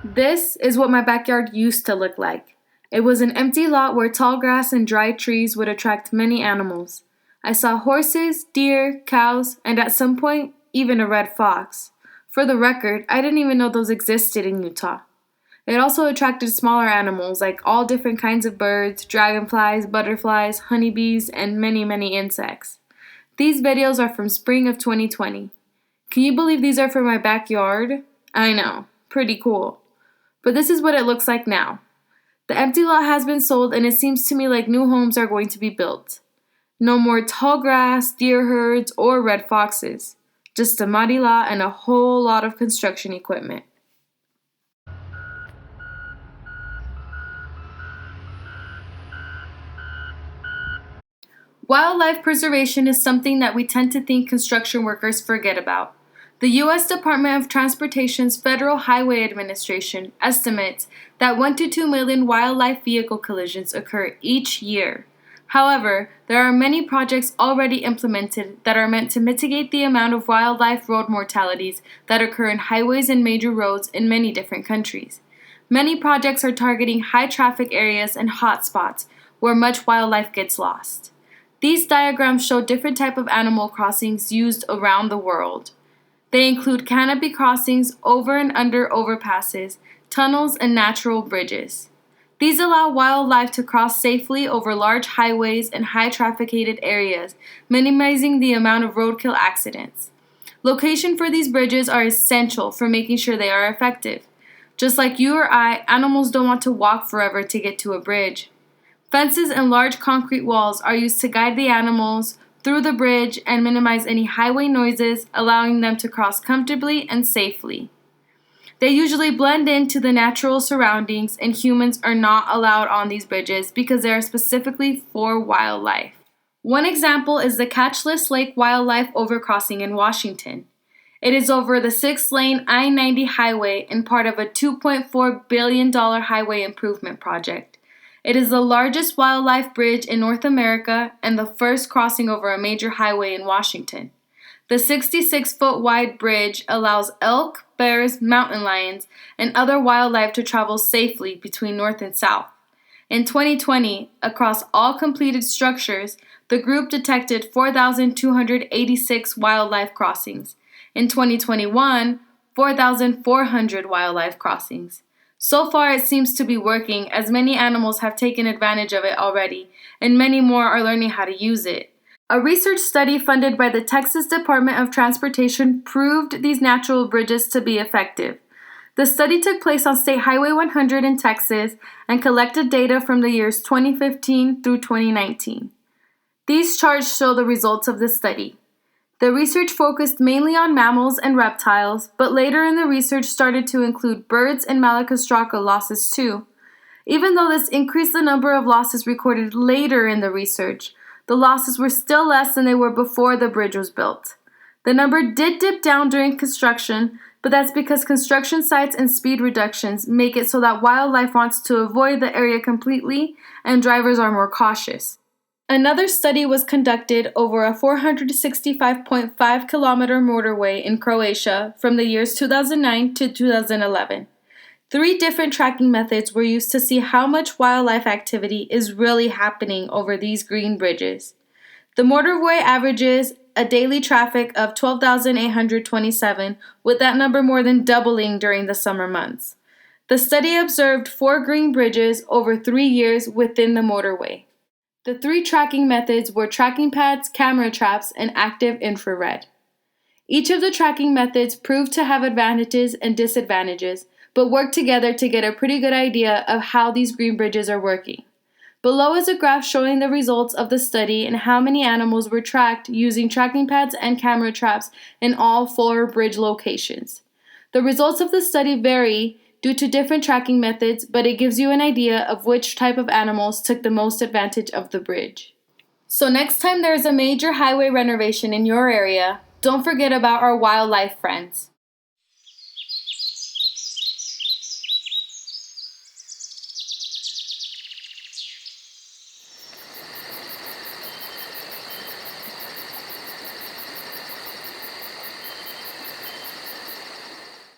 This is what my backyard used to look like. It was an empty lot where tall grass and dry trees would attract many animals. I saw horses, deer, cows, and at some point, even a red fox. For the record, I didn't even know those existed in Utah. It also attracted smaller animals like all different kinds of birds, dragonflies, butterflies, honeybees, and many, many insects. These videos are from spring of 2020. Can you believe these are from my backyard? I know, pretty cool. But this is what it looks like now. The empty lot has been sold and it seems to me like new homes are going to be built. No more tall grass, deer herds, or red foxes. Just a muddy lot and a whole lot of construction equipment. Wildlife preservation is something that we tend to think construction workers forget about. The U.S. Department of Transportation's Federal Highway Administration estimates that 1 to 2 million wildlife vehicle collisions occur each year. However, there are many projects already implemented that are meant to mitigate the amount of wildlife road mortalities that occur in highways and major roads in many different countries. Many projects are targeting high traffic areas and hotspots where much wildlife gets lost. These diagrams show different types of animal crossings used around the world. They include canopy crossings over and under overpasses, tunnels, and natural bridges. These allow wildlife to cross safely over large highways and high-trafficated areas, minimizing the amount of roadkill accidents. Location for these bridges are essential for making sure they are effective. Just like you or I, animals don't want to walk forever to get to a bridge. Fences and large concrete walls are used to guide the animals through the bridge and minimize any highway noises, allowing them to cross comfortably and safely. They usually blend into the natural surroundings, and humans are not allowed on these bridges because they are specifically for wildlife. One example is the Catchless Lake Wildlife Overcrossing in Washington. It is over the 6-lane I-90 highway and part of a $2.4 billion highway improvement project. It is the largest wildlife bridge in North America and the first crossing over a major highway in Washington. The 66-foot wide bridge allows elk, bears, mountain lions, and other wildlife to travel safely between north and south. In 2020, across all completed structures, the group detected 4,286 wildlife crossings. In 2021, 4,400 wildlife crossings. So far, it seems to be working as many animals have taken advantage of it already, and many more are learning how to use it. A research study funded by the Texas Department of Transportation proved these natural bridges to be effective. The study took place on State Highway 100 in Texas and collected data from the years 2015 through 2019. These charts show the results of the study. The research focused mainly on mammals and reptiles, but later in the research started to include birds and Malacostraca losses too. Even though this increased the number of losses recorded later in the research, the losses were still less than they were before the bridge was built. The number did dip down during construction, but that's because construction sites and speed reductions make it so that wildlife wants to avoid the area completely and drivers are more cautious. Another study was conducted over a 465.5-kilometer motorway in Croatia from the years 2009 to 2011. 3 different tracking methods were used to see how much wildlife activity is really happening over these green bridges. The motorway averages a daily traffic of 12,827, with that number more than doubling during the summer months. The study observed 4 green bridges over 3 years within the motorway. The 3 tracking methods were tracking pads, camera traps, and active infrared. Each of the tracking methods proved to have advantages and disadvantages, but work together to get a pretty good idea of how these green bridges are working. Below is a graph showing the results of the study and how many animals were tracked using tracking pads and camera traps in all 4 bridge locations. The results of the study vary due to different tracking methods, but it gives you an idea of which type of animals took the most advantage of the bridge. So next time there's a major highway renovation in your area, don't forget about our wildlife friends.